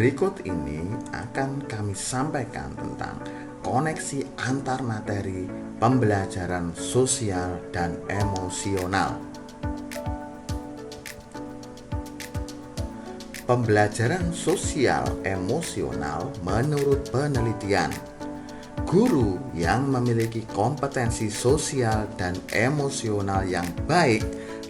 Berikut ini akan kami sampaikan tentang koneksi antar materi pembelajaran sosial dan emosional. Pembelajaran sosial emosional menurut penelitian, guru yang memiliki kompetensi sosial dan emosional yang baik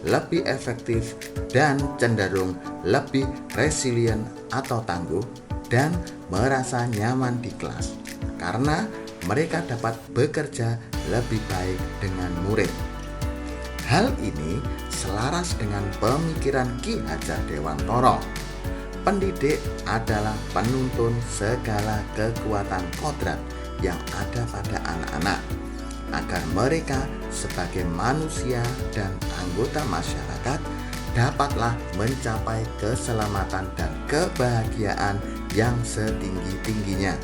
lebih efektif dan cenderung lebih resilient atau tangguh dan merasa nyaman di kelas karena mereka dapat bekerja lebih baik dengan murid. Hal ini selaras dengan pemikiran Ki Hajar Dewantara. Pendidik adalah penuntun segala kekuatan kodrat yang ada pada anak-anak agar mereka sebagai manusia dan anggota masyarakat dapatlah mencapai keselamatan dan kebahagiaan yang setinggi-tingginya.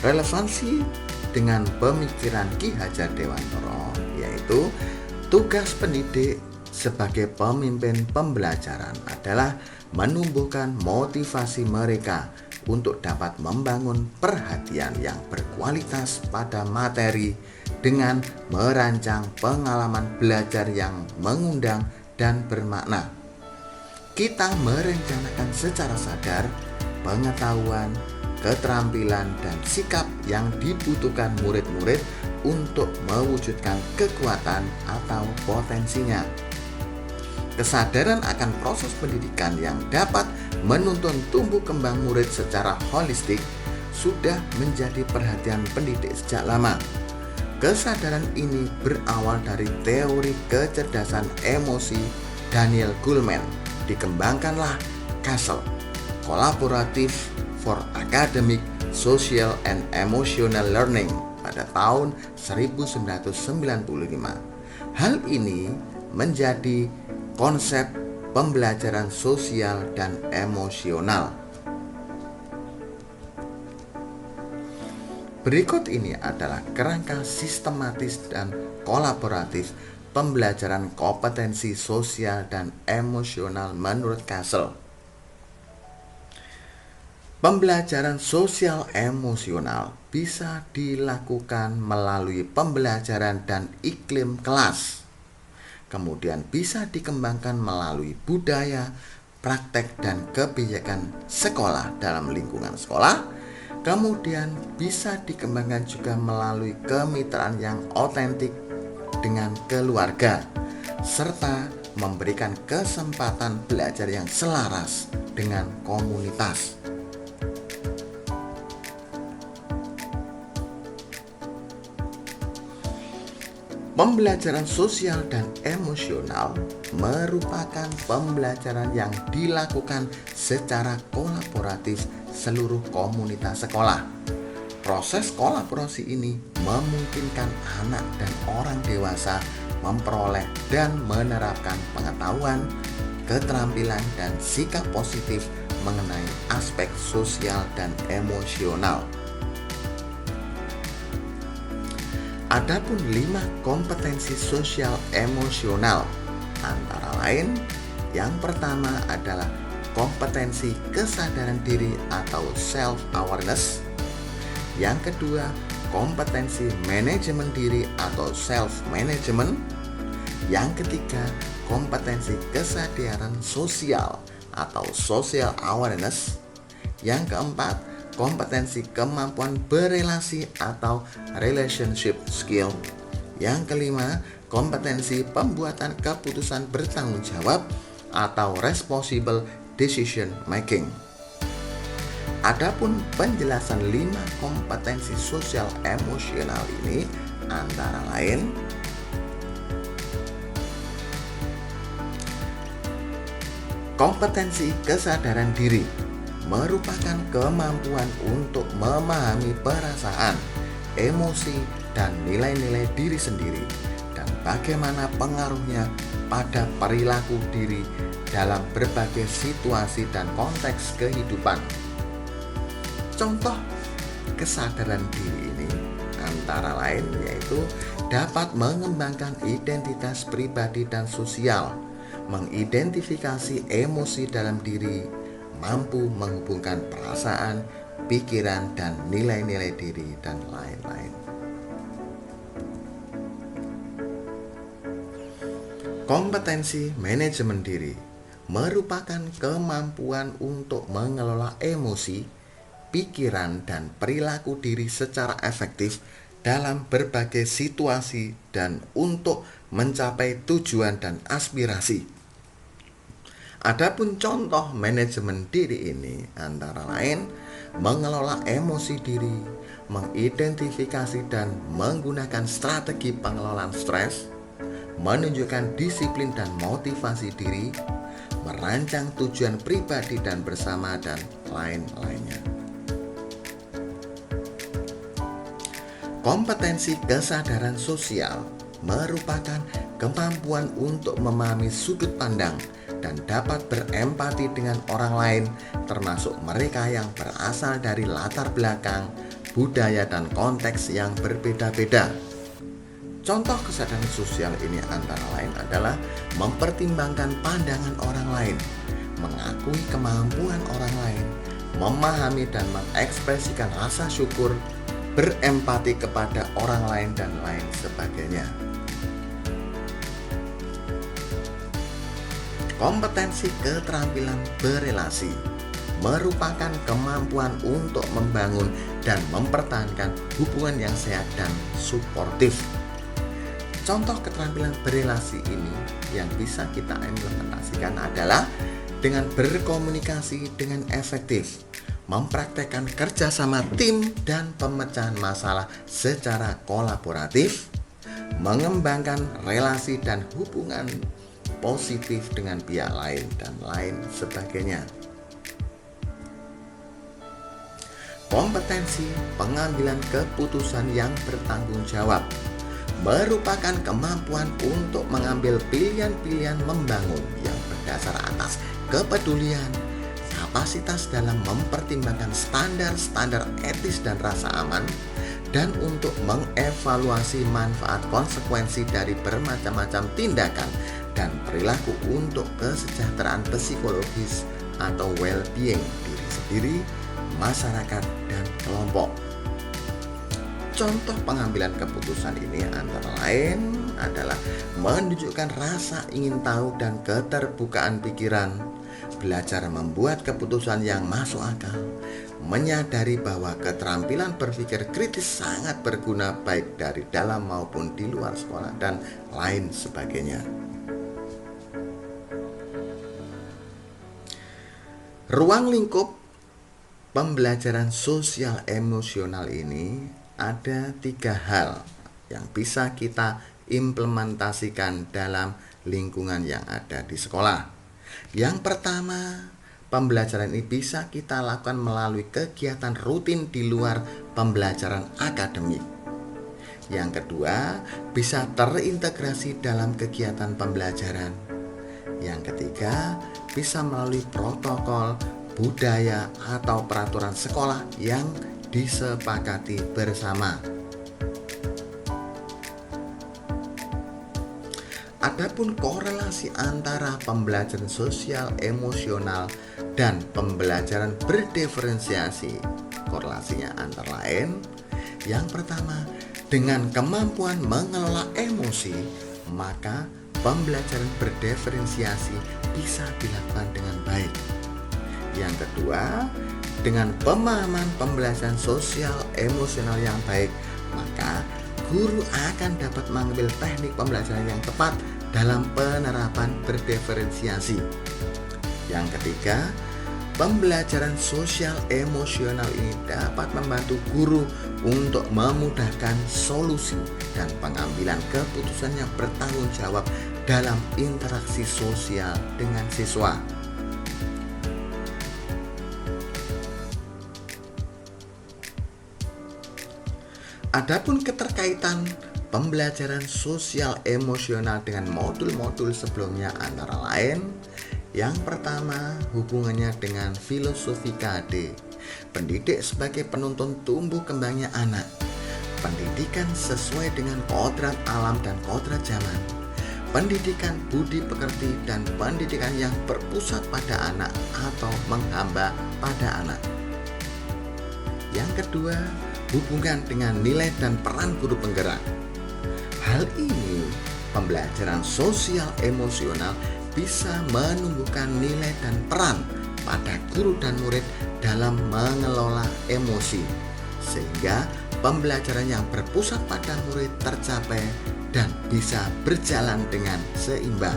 Relevansi dengan pemikiran Ki Hajar Dewantara yaitu tugas pendidik sebagai pemimpin pembelajaran adalah menumbuhkan motivasi mereka untuk dapat membangun perhatian yang berkualitas pada materi dengan merancang pengalaman belajar yang mengundang dan bermakna. Kita merencanakan secara sadar pengetahuan, keterampilan, dan sikap yang dibutuhkan murid-murid untuk mewujudkan kekuatan atau potensinya. Kesadaran akan proses pendidikan yang dapat menuntun tumbuh kembang murid secara holistik sudah menjadi perhatian pendidik sejak lama. Kesadaran ini berawal dari teori kecerdasan emosi Daniel Goleman. Dikembangkanlah Castle, Collaborative for Academic, Social, and Emotional Learning pada tahun 1995. Hal ini menjadi konsep pembelajaran sosial dan emosional. Berikut ini adalah kerangka sistematis dan kolaboratif pembelajaran kompetensi sosial dan emosional menurut Castle. Pembelajaran sosial emosional bisa dilakukan melalui pembelajaran dan iklim kelas. Kemudian bisa dikembangkan melalui budaya, praktek, dan kebijakan sekolah dalam lingkungan sekolah. Kemudian bisa dikembangkan juga melalui kemitraan yang otentik dengan keluarga, serta memberikan kesempatan belajar yang selaras dengan komunitas. Pembelajaran sosial dan emosional merupakan pembelajaran yang dilakukan secara kolaboratif seluruh komunitas sekolah. Proses kolaborasi ini memungkinkan anak dan orang dewasa memperoleh dan menerapkan pengetahuan, keterampilan, dan sikap positif mengenai aspek sosial dan emosional. Adapun 5 kompetensi sosial emosional antara lain, yang pertama adalah kompetensi kesadaran diri atau self-awareness. Yang kedua, kompetensi manajemen diri atau self-management. Yang ketiga, kompetensi kesadaran sosial atau social awareness. Yang keempat, kompetensi kemampuan berelasi atau relationship skill. Yang kelima, kompetensi pembuatan keputusan bertanggung jawab atau responsible decision making. Adapun penjelasan 5 kompetensi sosial emosional ini antara lain kompetensi kesadaran diri merupakan kemampuan untuk memahami perasaan, emosi, dan nilai-nilai diri sendiri dan bagaimana pengaruhnya pada perilaku diri dalam berbagai situasi dan konteks kehidupan. Contoh kesadaran diri ini antara lain yaitu dapat mengembangkan identitas pribadi dan sosial, mengidentifikasi emosi dalam diri, mampu menghubungkan perasaan, pikiran, dan nilai-nilai diri, dan lain-lain. Kompetensi manajemen diri merupakan kemampuan untuk mengelola emosi, pikiran, dan perilaku diri secara efektif dalam berbagai situasi dan untuk mencapai tujuan dan aspirasi. Adapun contoh manajemen diri ini antara lain mengelola emosi diri, mengidentifikasi dan menggunakan strategi pengelolaan stres, menunjukkan disiplin dan motivasi diri, merancang tujuan pribadi dan bersama, dan lain-lainnya. Kompetensi kesadaran sosial merupakan kemampuan untuk memahami sudut pandang dan dapat berempati dengan orang lain, termasuk mereka yang berasal dari latar belakang, budaya, dan konteks yang berbeda-beda. Contoh kesadaran sosial ini antara lain adalah mempertimbangkan pandangan orang lain, mengakui kemampuan orang lain, memahami dan mengekspresikan rasa syukur, berempati kepada orang lain, dan lain sebagainya. Kompetensi keterampilan berelasi merupakan kemampuan untuk membangun dan mempertahankan hubungan yang sehat dan suportif. Contoh keterampilan berelasi ini yang bisa kita implementasikan adalah dengan berkomunikasi dengan efektif, mempraktekkan kerjasama tim dan pemecahan masalah secara kolaboratif, mengembangkan relasi dan hubungan positif dengan pihak lain, dan lain sebagainya. Kompetensi pengambilan keputusan yang bertanggung jawab merupakan kemampuan untuk mengambil pilihan-pilihan membangun yang berdasar atas kepedulian, kapasitas dalam mempertimbangkan standar-standar etis dan rasa aman, dan untuk mengevaluasi manfaat konsekuensi dari bermacam-macam tindakan dan perilaku untuk kesejahteraan psikologis atau well-being diri sendiri, masyarakat, dan kelompok. Contoh pengambilan keputusan ini antara lain adalah menunjukkan rasa ingin tahu dan keterbukaan pikiran, belajar membuat keputusan yang masuk akal, menyadari bahwa keterampilan berpikir kritis sangat berguna baik dari dalam maupun di luar sekolah, dan lain sebagainya. Ruang lingkup pembelajaran sosial emosional ini ada 3 hal yang bisa kita implementasikan dalam lingkungan yang ada di sekolah. Yang pertama, pembelajaran ini bisa kita lakukan melalui kegiatan rutin di luar pembelajaran akademik. Yang kedua, bisa terintegrasi dalam kegiatan pembelajaran. Yang ketiga, bisa melalui protokol, budaya, atau peraturan sekolah yang disepakati bersama. Adapun korelasi antara pembelajaran sosial emosional dan pembelajaran berdiferensiasi, korelasinya antara lain, yang pertama, dengan kemampuan mengelola emosi, maka pembelajaran berdiferensiasi bisa dilakukan dengan baik. Yang kedua, dengan pemahaman pembelajaran sosial emosional yang baik, maka guru akan dapat mengambil teknik pembelajaran yang tepat dalam penerapan berdiferensiasi. Yang ketiga, pembelajaran sosial emosional ini dapat membantu guru untuk memudahkan solusi dan pengambilan keputusan yang bertanggung jawab dalam interaksi sosial dengan siswa. Adapun keterkaitan pembelajaran sosial emosional dengan modul-modul sebelumnya antara lain, yang pertama hubungannya dengan filosofi KD, pendidik sebagai penuntun tumbuh kembangnya anak, pendidikan sesuai dengan kodrat alam dan kodrat zaman, pendidikan budi pekerti, dan pendidikan yang berpusat pada anak atau menghamba pada anak. Yang kedua, hubungan dengan nilai dan peran guru penggerak. Hal ini, pembelajaran sosial emosional bisa menumbuhkan nilai dan peran pada guru dan murid dalam mengelola emosi, sehingga pembelajaran yang berpusat pada murid tercapai dan bisa berjalan dengan seimbang.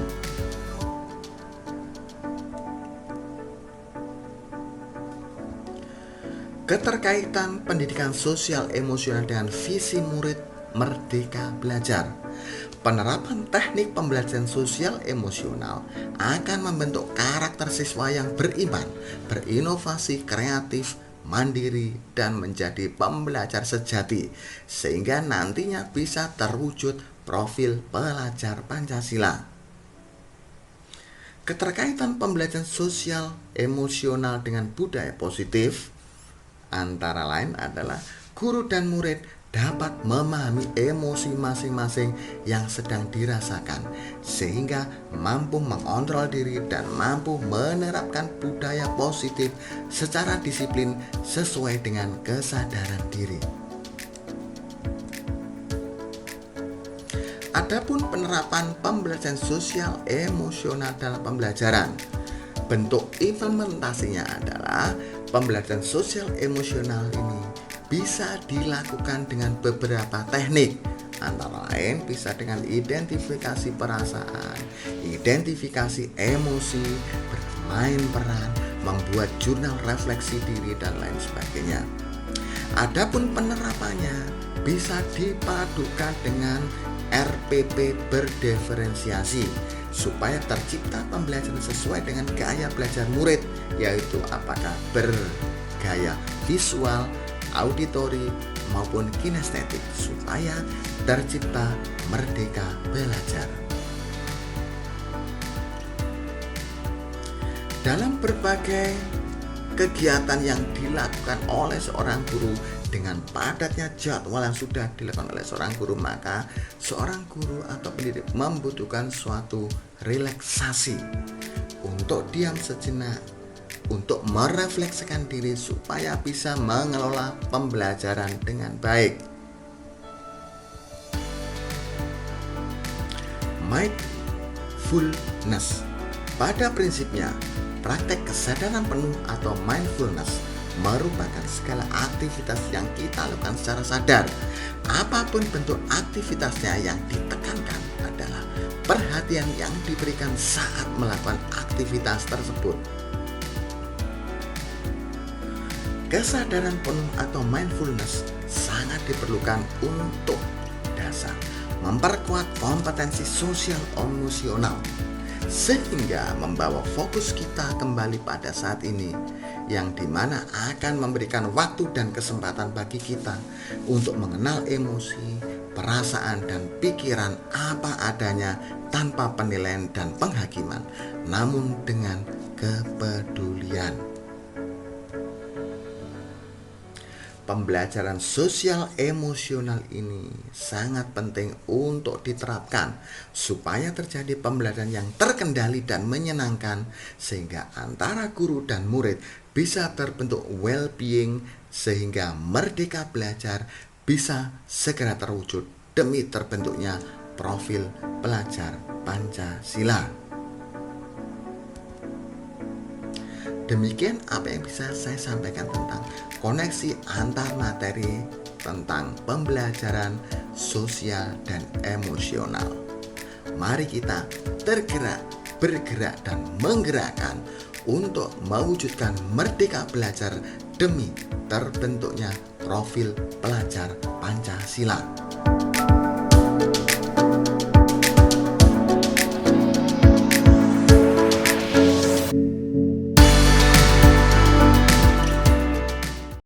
Keterkaitan pendidikan sosial emosional dengan visi murid Merdeka Belajar. Penerapan teknik pembelajaran sosial emosional akan membentuk karakter siswa yang beriman, berinovasi, kreatif, mandiri, dan menjadi pembelajar sejati, sehingga nantinya bisa terwujud profil pelajar Pancasila. Keterkaitan pembelajaran sosial emosional dengan budaya positif antara lain adalah guru dan murid dapat memahami emosi masing-masing yang sedang dirasakan, sehingga mampu mengontrol diri dan mampu menerapkan budaya positif secara disiplin sesuai dengan kesadaran diri. Adapun penerapan pembelajaran sosial emosional dalam pembelajaran, bentuk implementasinya adalah pembelajaran sosial emosional ini bisa dilakukan dengan beberapa teknik, antara lain bisa dengan identifikasi perasaan, identifikasi emosi, bermain peran, membuat jurnal refleksi diri, dan lain sebagainya. Adapun penerapannya bisa dipadukan dengan RPP berdiferensiasi supaya tercipta pembelajaran sesuai dengan gaya belajar murid, yaitu apakah bergaya visual, auditori, maupun kinestetik, supaya tercipta merdeka belajar. Dalam berbagai kegiatan yang dilakukan oleh seorang guru dengan padatnya jadwal yang sudah dilakukan oleh seorang guru, maka seorang guru atau pendidik membutuhkan suatu relaksasi untuk diam sejenak, untuk merefleksikan diri supaya bisa mengelola pembelajaran dengan baik. Mindfulness. Pada prinsipnya, praktek kesadaran penuh atau mindfulness merupakan segala aktivitas yang kita lakukan secara sadar. Apapun bentuk aktivitasnya, yang ditekankan adalah perhatian yang diberikan saat melakukan aktivitas tersebut. Kesadaran penuh atau mindfulness sangat diperlukan untuk dasar memperkuat kompetensi sosial emosional, sehingga membawa fokus kita kembali pada saat ini, yang dimana akan memberikan waktu dan kesempatan bagi kita untuk mengenal emosi, perasaan, dan pikiran apa adanya tanpa penilaian dan penghakiman, namun dengan kepedulian. Pembelajaran sosial emosional ini sangat penting untuk diterapkan supaya terjadi pembelajaran yang terkendali dan menyenangkan, sehingga antara guru dan murid bisa terbentuk well-being, sehingga merdeka belajar bisa segera terwujud demi terbentuknya profil pelajar Pancasila. Demikian apa yang bisa saya sampaikan tentang koneksi antar materi tentang pembelajaran sosial dan emosional. Mari kita tergerak, bergerak, dan menggerakkan untuk mewujudkan merdeka belajar demi terbentuknya profil pelajar Pancasila.